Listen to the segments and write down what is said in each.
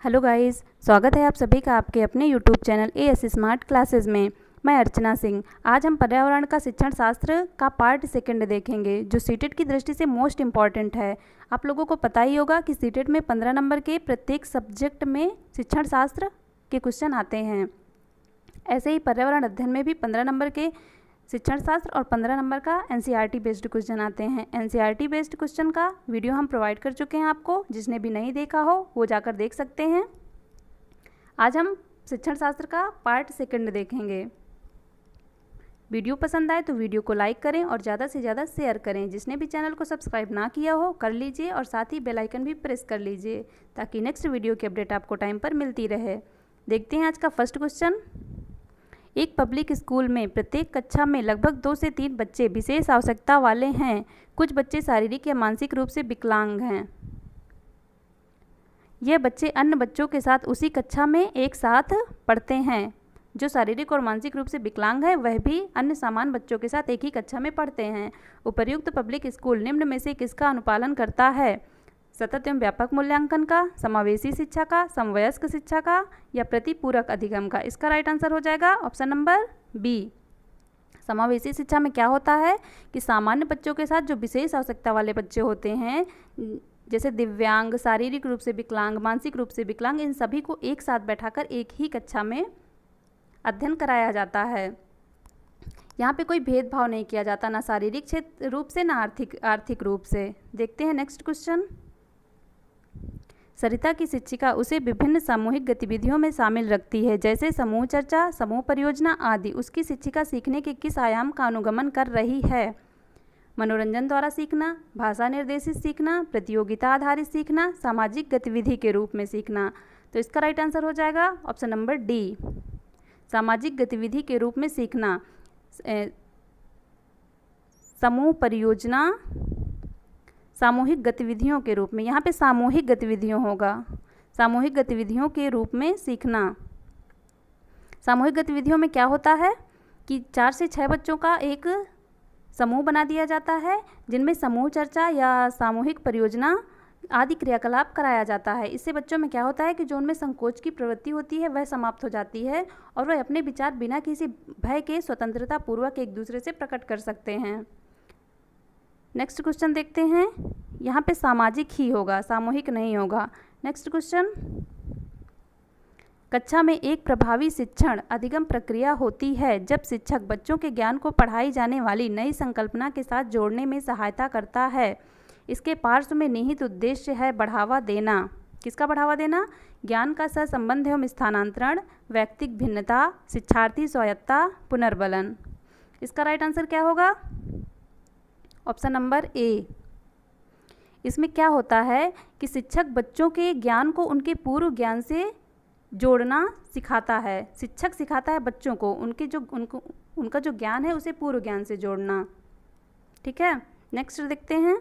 Hello guys, स्वागत है आप सभी का आपके अपने YouTube channel as smart classes में। मैं अर्चना सिंह। आज हम पर्यावरण का शिक्षण शास्त्र का पार्ट सेकंड देखेंगे, जो सीटेट की दृष्टि से मोस्ट इम्पॉर्टेंट है। आप लोगों को पता ही होगा कि सीटेट में 15 नंबर के प्रत्येक सब्जेक्ट में शिक्षण शास्त्र के क्वेश्चन आते हैं। ऐसे ही पर्यावरण अध्ययन में भी 15 नंबर के शिक्षण शास्त्र और 15 नंबर का एनसीईआरटी बेस्ड क्वेश्चन आते हैं। एनसीईआरटी बेस्ड क्वेश्चन का वीडियो हम प्रोवाइड कर चुके हैं आपको, जिसने भी नहीं देखा हो वो जाकर देख सकते हैं। आज हम शिक्षण शास्त्र का पार्ट सेकंड देखेंगे। वीडियो पसंद आए तो वीडियो को लाइक करें और ज़्यादा से ज़्यादा शेयर करें। जिसने भी चैनल को सब्सक्राइब ना किया हो कर लीजिए और साथ ही बेल आइकन भी प्रेस कर लीजिए, ताकि नेक्स्ट वीडियो की अपडेट आपको टाइम पर मिलती रहे। देखते हैं आज का फर्स्ट क्वेश्चन। एक पब्लिक स्कूल में प्रत्येक कक्षा में लगभग 2 से 3 बच्चे विशेष आवश्यकता वाले हैं। कुछ बच्चे शारीरिक या मानसिक रूप से विकलांग हैं। यह बच्चे अन्य बच्चों के साथ उसी कक्षा में एक साथ पढ़ते हैं। जो शारीरिक और मानसिक रूप से विकलांग है वह भी अन्य समान बच्चों के साथ एक ही कक्षा में पढ़ते हैं। उपर्युक्त पब्लिक स्कूल निम्न में से किसका अनुपालन करता है? सतत एवं व्यापक मूल्यांकन का, समावेशी शिक्षा का, समवयस्क शिक्षा का या प्रतिपूरक अधिगम का? इसका राइट आंसर हो जाएगा ऑप्शन नंबर बी। समावेशी शिक्षा में क्या होता है कि सामान्य बच्चों के साथ जो विशेष आवश्यकता वाले बच्चे होते हैं, जैसे दिव्यांग, शारीरिक रूप से विकलांग, मानसिक रूप से विकलांग, इन सभी को एक साथ बैठाकर एक ही कक्षा में अध्ययन कराया जाता है। यहाँ पे कोई भेदभाव नहीं किया जाता, ना शारीरिक क्षेत्र रूप से ना आर्थिक रूप से। देखते हैं नेक्स्ट क्वेश्चन। सरिता की शिक्षिका उसे विभिन्न सामूहिक गतिविधियों में शामिल रखती है, जैसे समूह चर्चा, समूह परियोजना आदि। उसकी शिक्षिका सीखने के किस आयाम का अनुगमन कर रही है? मनोरंजन द्वारा सीखना, भाषा निर्देशित सीखना, प्रतियोगिता आधारित सीखना, सामाजिक गतिविधि के रूप में सीखना। तो इसका राइट आंसर हो जाएगा ऑप्शन नंबर डी, सामाजिक गतिविधि के रूप में सीखना। समूह परियोजना सामूहिक गतिविधियों के रूप में, यहाँ पे सामूहिक गतिविधियों होगा, सामूहिक गतिविधियों के रूप में सीखना। सामूहिक गतिविधियों में क्या होता है कि 4 से 6 बच्चों का एक समूह बना दिया जाता है, जिनमें समूह चर्चा या सामूहिक परियोजना आदि क्रियाकलाप कराया जाता है। इससे बच्चों में क्या होता है कि जो उनमें संकोच की प्रवृत्ति होती है वह समाप्त हो जाती है और वह अपने विचार बिना किसी भय के स्वतंत्रता पूर्वक एक दूसरे से प्रकट कर सकते हैं। नेक्स्ट क्वेश्चन देखते हैं। यहाँ पे सामाजिक ही होगा, सामूहिक नहीं होगा। Next question. कक्षा में एक प्रभावी शिक्षण अधिगम प्रक्रिया होती है जब शिक्षक बच्चों के ज्ञान को पढ़ाई जाने वाली नई संकल्पना के साथ जोड़ने में सहायता करता है। इसके पार्श्व में निहित उद्देश्य है बढ़ावा देना। किसका बढ़ावा देना? ज्ञान का सहसंबंध एवं स्थानांतरण, व्यक्तिक भिन्नता, शिक्षार्थी स्वायत्ता, पुनर्बलन। इसका राइट आंसर क्या होगा? ऑप्शन नंबर ए। इसमें क्या होता है कि शिक्षक बच्चों के ज्ञान को उनके पूर्व ज्ञान से जोड़ना सिखाता है। शिक्षक सिखाता है बच्चों को उनका जो ज्ञान है उसे पूर्व ज्ञान से जोड़ना। ठीक है, नेक्स्ट देखते हैं।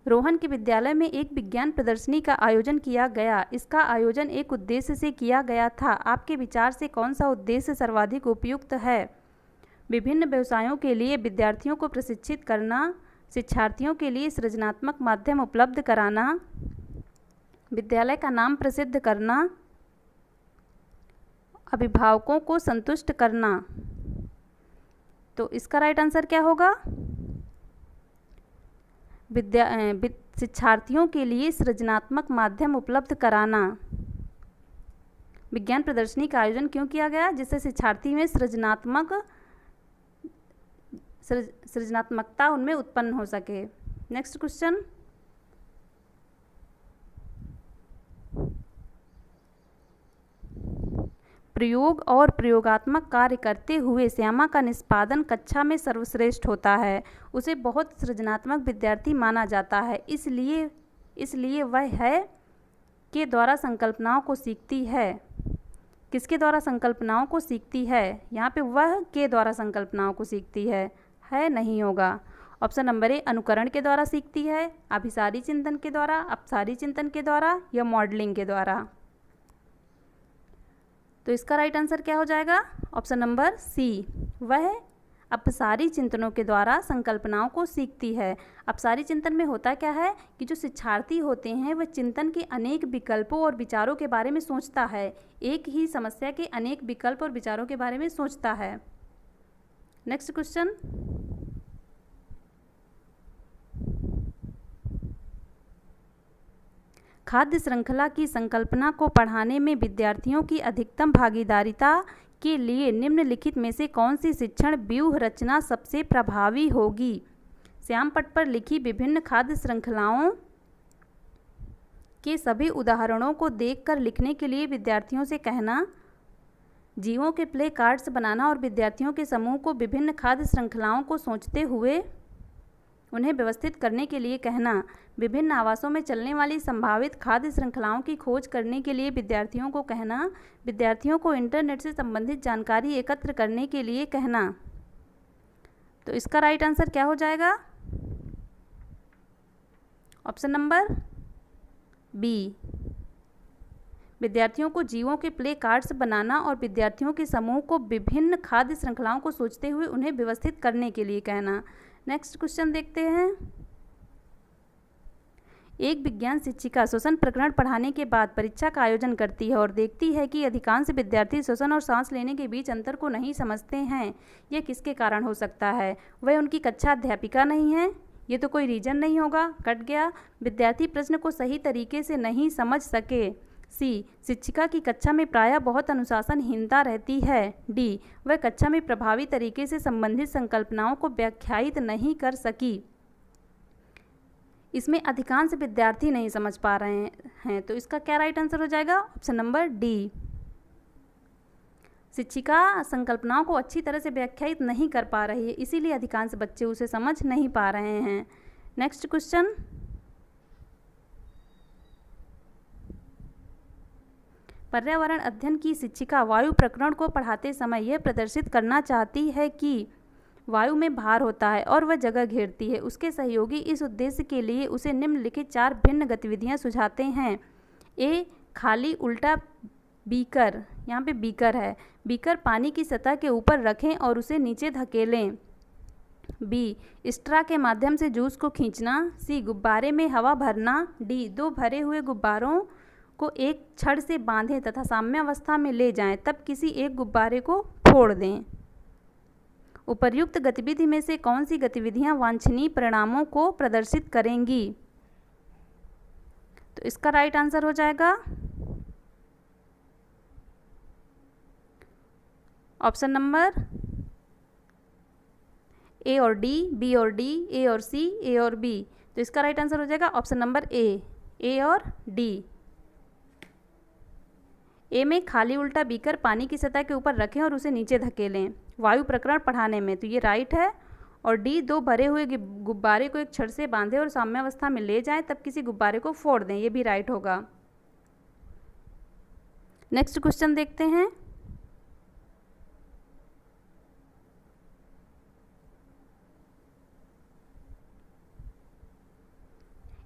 रोहन के विद्यालय में एक विज्ञान प्रदर्शनी का आयोजन किया गया। इसका आयोजन एक उद्देश्य से किया गया था। आपके विचार से कौन सा उद्देश्य सर्वाधिक उपयुक्त है? विभिन्न व्यवसायों के लिए विद्यार्थियों को प्रशिक्षित करना, शिक्षार्थियों के लिए सृजनात्मक माध्यम उपलब्ध कराना, विद्यालय का नाम प्रसिद्ध करना, अभिभावकों को संतुष्ट करना। तो इसका राइट आंसर क्या होगा? शिक्षार्थियों के लिए सृजनात्मक माध्यम उपलब्ध कराना। विज्ञान प्रदर्शनी का आयोजन क्यों किया गया? जिससे शिक्षार्थी में सृजनात्मकता उनमें उत्पन्न हो सके। Next question. प्रयोग और प्रयोगात्मक कार्य करते हुए श्यामा का निष्पादन कक्षा में सर्वश्रेष्ठ होता है। उसे बहुत सृजनात्मक विद्यार्थी माना जाता है। इसलिए वह है के द्वारा संकल्पनाओं को सीखती है। किसके द्वारा संकल्पनाओं को सीखती है? यहाँ पे वह के द्वारा संकल्पनाओं को सीखती है नहीं होगा। ऑप्शन नंबर ए, अनुकरण के द्वारा सीखती है, अभिसारी चिंतन के द्वारा, अपसारी चिंतन के द्वारा या मॉडलिंग के द्वारा। तो इसका राइट आंसर क्या हो जाएगा? ऑप्शन नंबर सी, वह अपसारी चिंतनों के द्वारा संकल्पनाओं को सीखती है। अपसारी चिंतन में होता क्या है कि जो शिक्षार्थी होते हैं वह चिंतन के अनेक विकल्पों और विचारों के बारे में सोचता है, एक ही समस्या के अनेक विकल्प और विचारों के बारे में सोचता है। नेक्स्ट क्वेश्चन, खाद्य श्रृंखला की संकल्पना को पढ़ाने में विद्यार्थियों की अधिकतम भागीदारिता के लिए निम्नलिखित में से कौन सी शिक्षण व्यूह रचना सबसे प्रभावी होगी? श्याम पट्ट पर लिखी विभिन्न खाद्य श्रृंखलाओं के सभी उदाहरणों को देखकर लिखने के लिए विद्यार्थियों से कहना, जीवों के प्ले कार्ड्स बनाना और विद्यार्थियों के समूह को विभिन्न खाद्य श्रृंखलाओं को सोचते हुए उन्हें व्यवस्थित करने के लिए कहना, विभिन्न आवासों में चलने वाली संभावित खाद्य श्रृंखलाओं की खोज करने के लिए विद्यार्थियों को कहना, विद्यार्थियों को इंटरनेट से संबंधित जानकारी एकत्र करने के लिए कहना। तो इसका राइट आंसर क्या हो जाएगा? Option number B. विद्यार्थियों को जीवों के प्ले कार्ड्स बनाना और विद्यार्थियों के समूह को विभिन्न खाद्य श्रृंखलाओं को सोचते हुए उन्हें व्यवस्थित करने के लिए कहना। नेक्स्ट क्वेश्चन देखते हैं। एक विज्ञान शिक्षिका श्वसन प्रकरण पढ़ाने के बाद परीक्षा का आयोजन करती है और देखती है कि अधिकांश विद्यार्थी श्वसन और सांस लेने के बीच अंतर को नहीं समझते हैं। यह किसके कारण हो सकता है? वह उनकी कक्षा अध्यापिका नहीं है, ये तो कोई रीजन नहीं होगा, कट गया। विद्यार्थी प्रश्न को सही तरीके से नहीं समझ सके। सी, शिक्षिका की कक्षा में प्रायः बहुत अनुशासनहीनता रहती है। डी, वह कक्षा में प्रभावी तरीके से संबंधित संकल्पनाओं को व्याख्यायित नहीं कर सकी। इसमें अधिकांश विद्यार्थी नहीं समझ पा रहे हैं, तो इसका क्या राइट आंसर हो जाएगा? Option number D. शिक्षिका संकल्पनाओं को अच्छी तरह से व्याख्यायित नहीं कर पा रही है, इसीलिए अधिकांश बच्चे उसे समझ नहीं पा रहे हैं। नेक्स्ट क्वेश्चन, पर्यावरण अध्ययन की शिक्षिका वायु प्रकरण को पढ़ाते समय यह प्रदर्शित करना चाहती है कि वायु में भार होता है और वह जगह घेरती है। उसके सहयोगी इस उद्देश्य के लिए उसे निम्नलिखित 4 भिन्न गतिविधियां सुझाते हैं। ए, खाली उल्टा बीकर, यहाँ पे बीकर है, बीकर पानी की सतह के ऊपर रखें और उसे नीचे धकेलें। बी, स्ट्रा के माध्यम से जूस को खींचना। सी, गुब्बारे में हवा भरना। डी, 2 भरे हुए गुब्बारों को एक छड़ से बांधें तथा साम्यावस्था में ले जाएं, तब किसी एक गुब्बारे को फोड़ दें। उपर्युक्त गतिविधि में से कौन सी गतिविधियां वांछनीय परिणामों को प्रदर्शित करेंगी? तो इसका राइट आंसर हो जाएगा ऑप्शन नंबर ए और डी, बी और डी, ए और सी, ए और बी। तो इसका राइट आंसर हो जाएगा ऑप्शन नंबर ए और डी। ए में खाली उल्टा बीकर पानी की सतह के ऊपर रखें और उसे नीचे धकेलें, वायु प्रकरण पढ़ाने में, तो ये राइट है। और डी, 2 भरे हुए गुब्बारे को एक छड़ से बांधें और साम्यावस्था में ले जाएं, तब किसी गुब्बारे को फोड़ दें, ये भी राइट होगा। नेक्स्ट क्वेश्चन देखते हैं।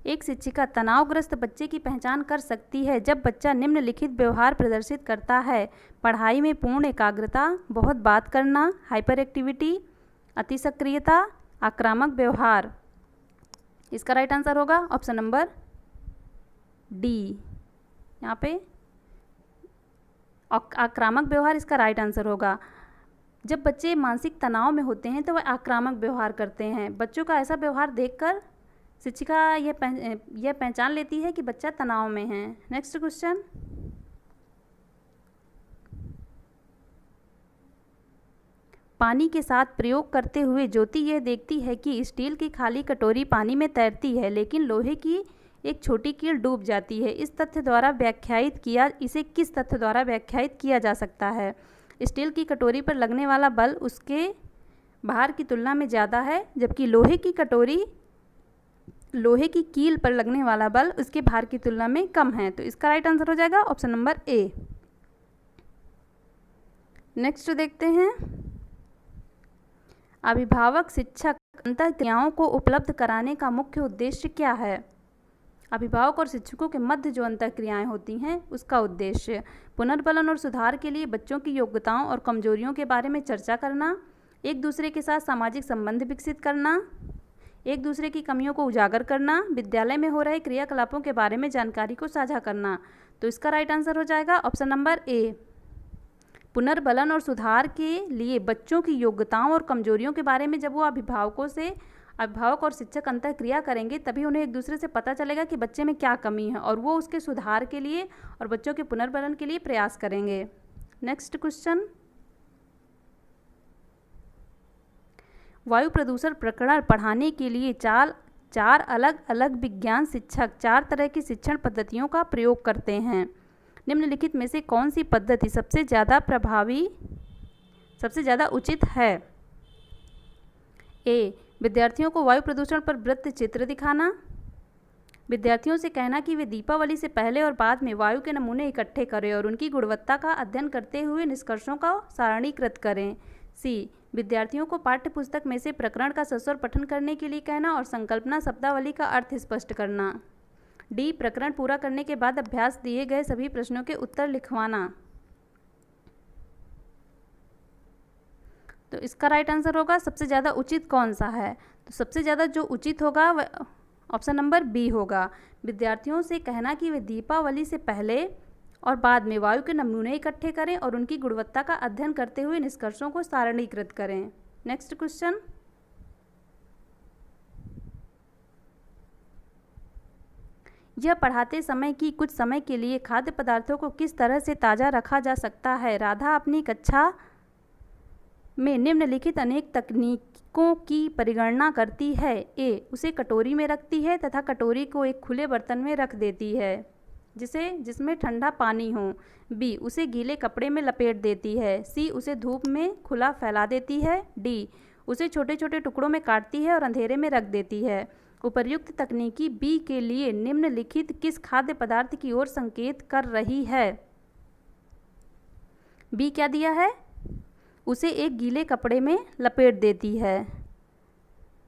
एक शिक्षिका तनावग्रस्त बच्चे की पहचान कर सकती है जब बच्चा निम्नलिखित व्यवहार प्रदर्शित करता है: पढ़ाई में पूर्ण एकाग्रता, बहुत बात करना, हाइपर एक्टिविटी, अति सक्रियता, आक्रामक व्यवहार। इसका राइट आंसर होगा ऑप्शन नंबर डी। यहाँ पे आक्रामक व्यवहार इसका राइट आंसर होगा। जब बच्चे मानसिक तनाव में होते हैं तो वह आक्रामक व्यवहार करते हैं। बच्चों का ऐसा व्यवहार देखकर शिक्षिका यह पहचान लेती है कि बच्चा तनाव में है। नेक्स्ट क्वेश्चन, पानी के साथ प्रयोग करते हुए ज्योति यह देखती है कि स्टील की खाली कटोरी पानी में तैरती है, लेकिन लोहे की एक छोटी कील डूब जाती है। इस तथ्य द्वारा इसे किस तथ्य द्वारा व्याख्यायित किया जा सकता है? स्टील की कटोरी पर लगने वाला बल उसके भार की तुलना में ज़्यादा है, जबकि लोहे की कील पर लगने वाला बल उसके भार की तुलना में कम है। तो इसका राइट आंसर हो जाएगा ऑप्शन नंबर ए। नेक्स्ट देखते हैं, अभिभावक शिक्षक अंतःक्रियाओं को उपलब्ध कराने का मुख्य उद्देश्य क्या है? अभिभावक और शिक्षकों के मध्य जो अंतःक्रियाएं होती हैं उसका उद्देश्य पुनर्बलन और सुधार के लिए बच्चों की योग्यताओं और कमजोरियों के बारे में चर्चा करना, एक दूसरे के साथ सामाजिक संबंध विकसित करना, एक दूसरे की कमियों को उजागर करना, विद्यालय में हो रहे क्रियाकलापों के बारे में जानकारी को साझा करना। तो इसका राइट आंसर हो जाएगा ऑप्शन नंबर ए। पुनर्बलन और सुधार के लिए बच्चों की योग्यताओं और कमजोरियों के बारे में जब वो अभिभावक और शिक्षक अंतःक्रिया करेंगे, तभी उन्हें एक दूसरे से पता चलेगा कि बच्चे में क्या कमी है, और वो उसके सुधार के लिए और बच्चों के पुनर्बलन के लिए प्रयास करेंगे। नेक्स्ट क्वेश्चन, वायु प्रदूषण प्रकरण पढ़ाने के लिए चार अलग अलग विज्ञान शिक्षक 4 तरह की शिक्षण पद्धतियों का प्रयोग करते हैं। निम्नलिखित में से कौन सी पद्धति सबसे ज़्यादा प्रभावी, सबसे ज़्यादा उचित है? ए, विद्यार्थियों को वायु प्रदूषण पर वृत्त चित्र दिखाना, विद्यार्थियों से कहना कि वे दीपावली से पहले और बाद में वायु के नमूने इकट्ठे करें और उनकी गुणवत्ता का अध्ययन करते हुए निष्कर्षों का सारणीकृत करें। सी, विद्यार्थियों को पाठ्य पुस्तक में से प्रकरण का सस्वर पठन करने के लिए कहना और संकल्पना शब्दावली का अर्थ स्पष्ट करना। डी, प्रकरण पूरा करने के बाद अभ्यास दिए गए सभी प्रश्नों के उत्तर लिखवाना। तो इसका राइट आंसर होगा सबसे ज़्यादा उचित कौन सा है? तो सबसे ज़्यादा जो उचित होगा वह ऑप्शन नंबर बी होगा। विद्यार्थियों से कहना कि वे दीपावली से पहले और बाद में वायु के नमूने इकट्ठे करें और उनकी गुणवत्ता का अध्ययन करते हुए निष्कर्षों को सारणीकृत करें। नेक्स्ट क्वेश्चन, यह पढ़ाते समय कि कुछ समय के लिए खाद्य पदार्थों को किस तरह से ताज़ा रखा जा सकता है। राधा अपनी कक्षा में निम्नलिखित अनेक तकनीकों की परिगणना करती है। ए, उसे कटोरी में रखती है तथा कटोरी को एक खुले बर्तन में रख देती है जिसमें ठंडा पानी हो। बी, उसे गीले कपड़े में लपेट देती है। सी, उसे धूप में खुला फैला देती है। डी, उसे छोटे छोटे टुकड़ों में काटती है और अंधेरे में रख देती है। उपर्युक्त तकनीकी बी के लिए निम्नलिखित किस खाद्य पदार्थ की ओर संकेत कर रही है? बी क्या दिया है? उसे एक गीले कपड़े में लपेट देती है।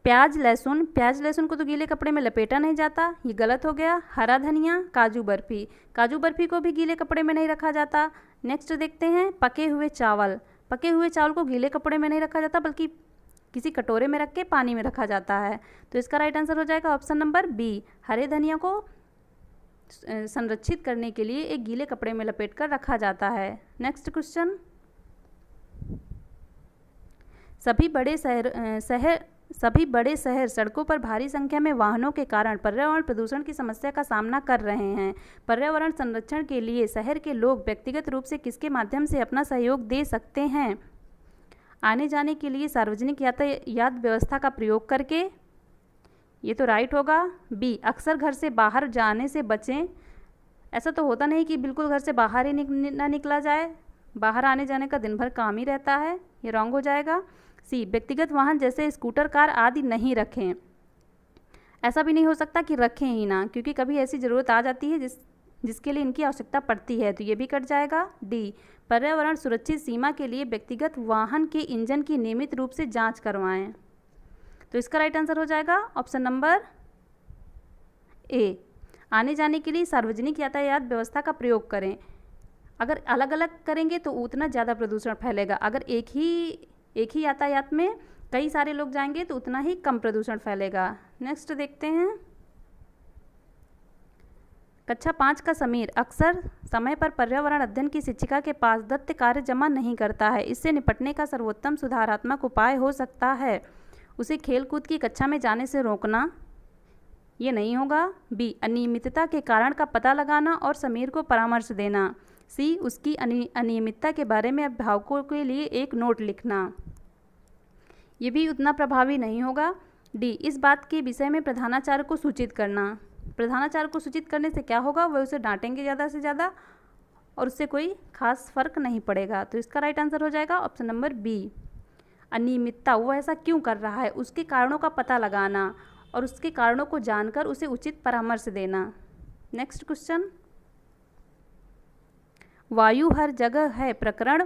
प्याज लहसुन को तो गीले कपड़े में लपेटा नहीं जाता, ये गलत हो गया। हरा धनिया, काजू बर्फी को भी गीले कपड़े में नहीं रखा जाता। नेक्स्ट देखते हैं, पके हुए चावल को गीले कपड़े में नहीं रखा जाता बल्कि किसी कटोरे में रख के पानी में रखा जाता है। तो इसका राइट आंसर हो जाएगा ऑप्शन नंबर बी। हरे धनिया को संरक्षित करने के लिए एक गीले कपड़े में लपेट कर रखा जाता है। नेक्स्ट क्वेश्चन, सभी बड़े शहर सड़कों पर भारी संख्या में वाहनों के कारण पर्यावरण प्रदूषण की समस्या का सामना कर रहे हैं। पर्यावरण संरक्षण के लिए शहर के लोग व्यक्तिगत रूप से किसके माध्यम से अपना सहयोग दे सकते हैं? आने जाने के लिए सार्वजनिक यातायात व्यवस्था का प्रयोग करके, ये तो राइट होगा। बी, अक्सर घर से बाहर जाने से बचें। ऐसा तो होता नहीं कि बिल्कुल घर से बाहर ही ना निकला जाए, बाहर आने जाने का दिन भर काम ही रहता है, ये रॉन्ग हो जाएगा। सी, व्यक्तिगत वाहन जैसे स्कूटर, कार आदि नहीं रखें। ऐसा भी नहीं हो सकता कि रखें ही ना, क्योंकि कभी ऐसी ज़रूरत आ जाती है जिसके लिए इनकी आवश्यकता पड़ती है, तो ये भी कट जाएगा। डी, पर्यावरण सुरक्षित सीमा के लिए व्यक्तिगत वाहन के इंजन की नियमित रूप से जांच करवाएं। तो इसका राइट आंसर हो जाएगा ऑप्शन नंबर ए। आने जाने के लिए सार्वजनिक यातायात व्यवस्था का प्रयोग करें। अगर अलग अलग करेंगे तो उतना ज़्यादा प्रदूषण फैलेगा। अगर एक ही यातायात में कई सारे लोग जाएंगे तो उतना ही कम प्रदूषण फैलेगा। नेक्स्ट देखते हैं, कक्षा 5 का समीर अक्सर समय पर पर्यावरण अध्ययन की शिक्षिका के पास दत्त कार्य जमा नहीं करता है। इससे निपटने का सर्वोत्तम सुधारात्मक उपाय हो सकता है उसे खेलकूद की कक्षा में जाने से रोकना, ये नहीं होगा। बी, अनियमितता के कारण का पता लगाना और समीर को परामर्श देना। सी, उसकी अनियमितता के बारे में अभिभावकों के लिए एक नोट लिखना, ये भी उतना प्रभावी नहीं होगा। डी, इस बात के विषय में प्रधानाचार्य को सूचित करना। प्रधानाचार्य को सूचित करने से क्या होगा, वह उसे डांटेंगे ज़्यादा से ज़्यादा और उससे कोई खास फर्क नहीं पड़ेगा। तो इसका राइट आंसर हो जाएगा ऑप्शन नंबर बी। अनियमितता, वो ऐसा क्यों कर रहा है, उसके कारणों का पता लगाना और उसके कारणों को जानकर उसे उचित परामर्श देना। नेक्स्ट क्वेश्चन, वायु हर जगह है प्रकरण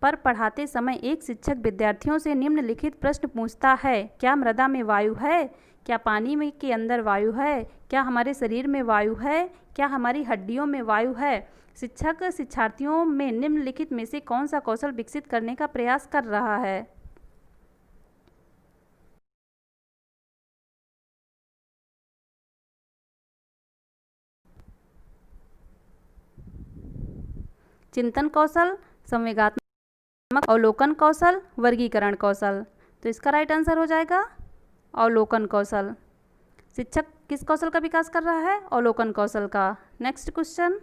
पर पढ़ाते समय एक शिक्षक विद्यार्थियों से निम्नलिखित प्रश्न पूछता है। क्या मृदा में वायु है? क्या पानी में के अंदर वायु है? क्या हमारे शरीर में वायु है? क्या हमारी हड्डियों में वायु है? शिक्षक शिक्षार्थियों में निम्नलिखित में से कौन सा कौशल विकसित करने का प्रयास कर रहा है? चिंतन कौशल, संवेगात्मक, अवलोकन कौशल, वर्गीकरण कौशल। तो इसका राइट आंसर हो जाएगा अवलोकन कौशल। शिक्षक किस कौशल का विकास कर रहा है? अवलोकन कौशल का। नेक्स्ट क्वेश्चन,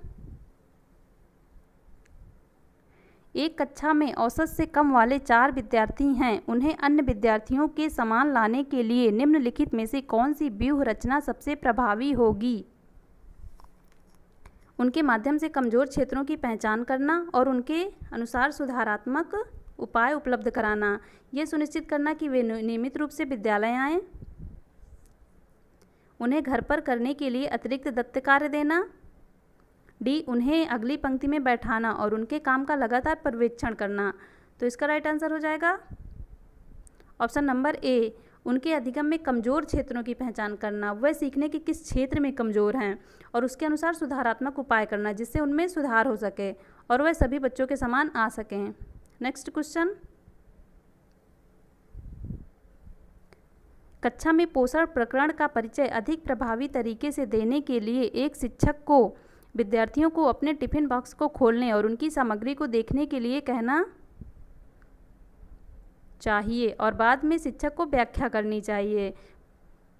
एक कक्षा में औसत से कम वाले 4 विद्यार्थी हैं, उन्हें अन्य विद्यार्थियों के समान लाने के लिए निम्नलिखित में से कौन सी व्यूह रचना सबसे प्रभावी होगी? उनके माध्यम से कमजोर क्षेत्रों की पहचान करना और उनके अनुसार सुधारात्मक उपाय उपलब्ध कराना। यह सुनिश्चित करना कि वे नियमित रूप से विद्यालय आएं। उन्हें घर पर करने के लिए अतिरिक्त दत्त कार्य देना। डी, उन्हें अगली पंक्ति में बैठाना और उनके काम का लगातार पर्यवेक्षण करना। तो इसका राइट आंसर हो जाएगा ऑप्शन नंबर ए, उनके अधिगम में कमज़ोर क्षेत्रों की पहचान करना। वह सीखने के किस क्षेत्र में कमज़ोर हैं और उसके अनुसार सुधारात्मक उपाय करना जिससे उनमें सुधार हो सके और वह सभी बच्चों के समान आ सकें। नेक्स्ट क्वेश्चन, कक्षा में पोषण प्रकरण का परिचय अधिक प्रभावी तरीके से देने के लिए एक शिक्षक को विद्यार्थियों को अपने टिफिन बॉक्स को खोलने और उनकी सामग्री को देखने के लिए कहना चाहिए और बाद में शिक्षक को व्याख्या करनी चाहिए।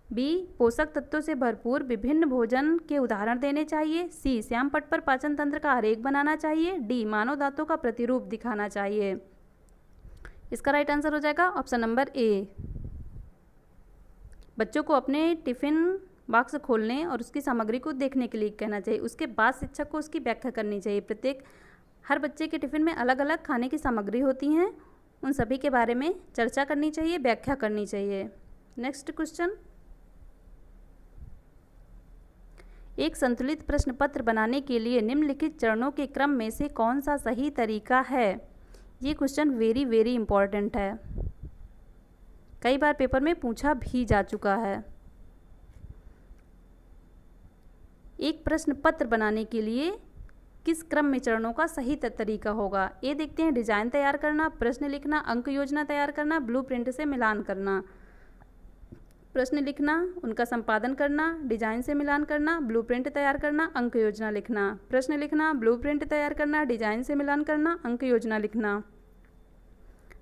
बी, पोषक तत्वों से भरपूर विभिन्न भोजन के उदाहरण देने चाहिए। सी, श्याम पट्ट पर पाचन तंत्र का आरेख बनाना चाहिए। डी, मानव दांतों का प्रतिरूप दिखाना चाहिए। इसका राइट आंसर हो जाएगा ऑप्शन नंबर ए, बच्चों को अपने टिफिन बॉक्स खोलने और उसकी सामग्री को देखने के लिए कहना चाहिए। उसके बाद शिक्षक को उसकी व्याख्या करनी चाहिए। हर बच्चे के टिफिन में अलग अलग खाने की सामग्री होती हैं, उन सभी के बारे में चर्चा करनी चाहिए, व्याख्या करनी चाहिए। नेक्स्ट क्वेश्चन, एक संतुलित प्रश्न पत्र बनाने के लिए निम्नलिखित चरणों के क्रम में से कौन सा सही तरीका है? ये क्वेश्चन वेरी वेरी इंपॉर्टेंट है, कई बार पेपर में पूछा भी जा चुका है। एक प्रश्न पत्र बनाने के लिए किस क्रम में चरणों का सही तरीका होगा? ये देखते हैं, डिजाइन तैयार करना, प्रश्न लिखना, अंक योजना तैयार करना, ब्लूप्रिंट से मिलान करना। प्रश्न लिखना, उनका संपादन करना, डिजाइन से मिलान करना, ब्लूप्रिंट तैयार करना, अंक योजना लिखना। प्रश्न लिखना, ब्लूप्रिंट तैयार करना, डिजाइन से मिलान करना, अंक योजना लिखना।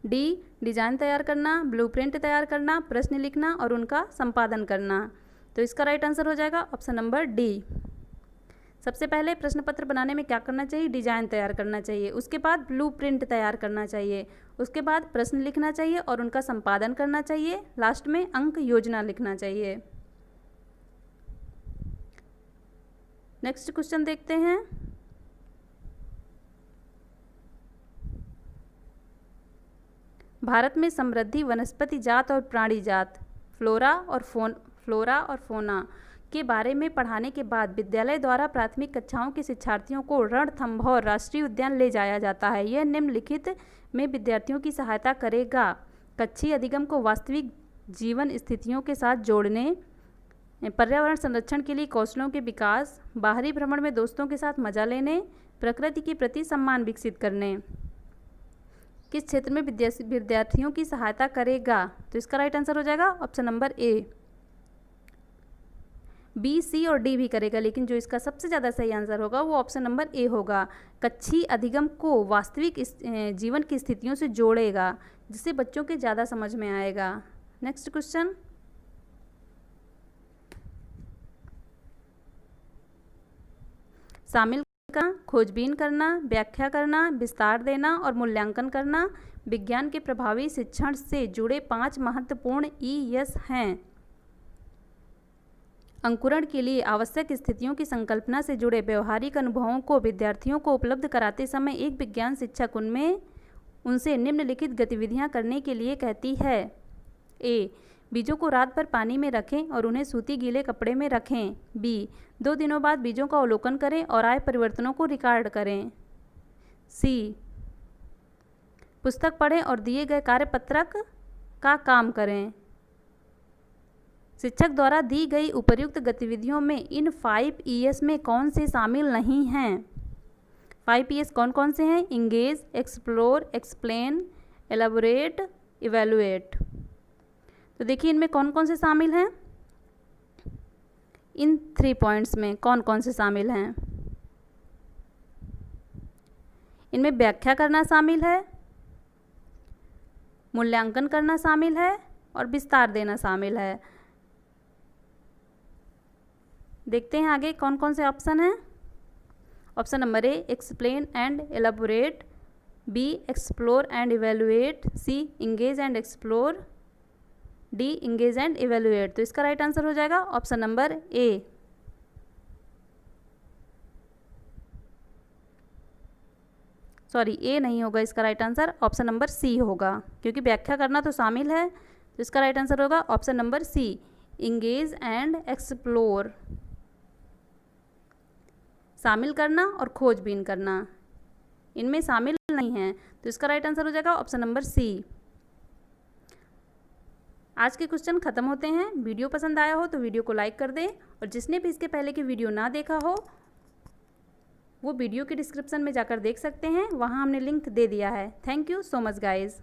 डी, डिजाइन तैयार करना, ब्लूप्रिंट तैयार करना, प्रश्न लिखना और उनका संपादन करना। तो इसका राइट आंसर हो जाएगा ऑप्शन नंबर डी। सबसे पहले प्रश्न पत्र बनाने में क्या करना चाहिए? डिजाइन तैयार करना चाहिए, उसके बाद ब्लूप्रिंट तैयार करना चाहिए, उसके बाद प्रश्न लिखना चाहिए और उनका संपादन करना चाहिए, लास्ट में अंक योजना लिखना चाहिए। नेक्स्ट क्वेश्चन देखते हैं, भारत में समृद्धि वनस्पति जात और प्राणी जात फ्लोरा और फोना के बारे में पढ़ाने के बाद विद्यालय द्वारा प्राथमिक कक्षाओं के शिक्षार्थियों को रणथंभौर राष्ट्रीय उद्यान ले जाया जाता है। यह निम्नलिखित में विद्यार्थियों की सहायता करेगा: कक्षीय अधिगम को वास्तविक जीवन स्थितियों के साथ जोड़ने, पर्यावरण संरक्षण के लिए कौशलों के विकास, बाहरी भ्रमण में दोस्तों के साथ मजा लेने, प्रकृति के प्रति सम्मान विकसित करने। किस क्षेत्र में विद्यार्थियों की सहायता करेगा? तो इसका राइट आंसर हो जाएगा ऑप्शन नंबर ए। बी, सी और डी भी करेगा, लेकिन जो इसका सबसे ज़्यादा सही आंसर होगा वो ऑप्शन नंबर ए होगा। कक्षीय अधिगम को वास्तविक जीवन की स्थितियों से जोड़ेगा, जिससे बच्चों के ज़्यादा समझ में आएगा। नेक्स्ट क्वेश्चन, शामिल करना, खोजबीन करना, व्याख्या करना, विस्तार देना और मूल्यांकन करना विज्ञान के प्रभावी शिक्षण से जुड़े 5 महत्वपूर्ण ES हैं। अंकुरण के लिए आवश्यक स्थितियों की संकल्पना से जुड़े व्यवहारिक अनुभवों को विद्यार्थियों को उपलब्ध कराते समय एक विज्ञान शिक्षक उनसे निम्नलिखित गतिविधियां करने के लिए कहती है। ए, बीजों को रात भर पानी में रखें और उन्हें सूती गीले कपड़े में रखें। बी, 2 दिनों बाद बीजों का अवलोकन करें और आए परिवर्तनों को रिकॉर्ड करें। सी, पुस्तक पढ़ें और दिए गए कार्यपत्रक का काम करें। शिक्षक द्वारा दी गई उपर्युक्त गतिविधियों में इन 5 ES में कौन से शामिल नहीं हैं? 5 ES कौन कौन से हैं? Engage, explore, explain, elaborate, evaluate. तो देखिए इनमें कौन कौन से शामिल हैं, इन 3 पॉइंट्स में कौन कौन से शामिल हैं? इनमें व्याख्या करना शामिल है, मूल्यांकन करना शामिल है और विस्तार देना शामिल है। देखते हैं आगे कौन कौन से ऑप्शन हैं। Option number A explain and elaborate, B explore and evaluate, C engage and explore, D engage and evaluate. तो इसका राइट आंसर हो जाएगा option number A. Sorry, A नहीं होगा, इसका right answer option number C होगा, क्योंकि व्याख्या करना तो शामिल है। तो इसका राइट आंसर होगा option number C, engage and explore. शामिल करना और खोजबीन करना इनमें शामिल नहीं है, तो इसका राइट आंसर हो जाएगा ऑप्शन नंबर सी। आज के क्वेश्चन खत्म होते हैं। वीडियो पसंद आया हो तो वीडियो को लाइक कर दें, और जिसने भी इसके पहले की वीडियो ना देखा हो वो वीडियो के डिस्क्रिप्शन में जाकर देख सकते हैं, वहाँ हमने लिंक दे दिया है। Thank you so much guys.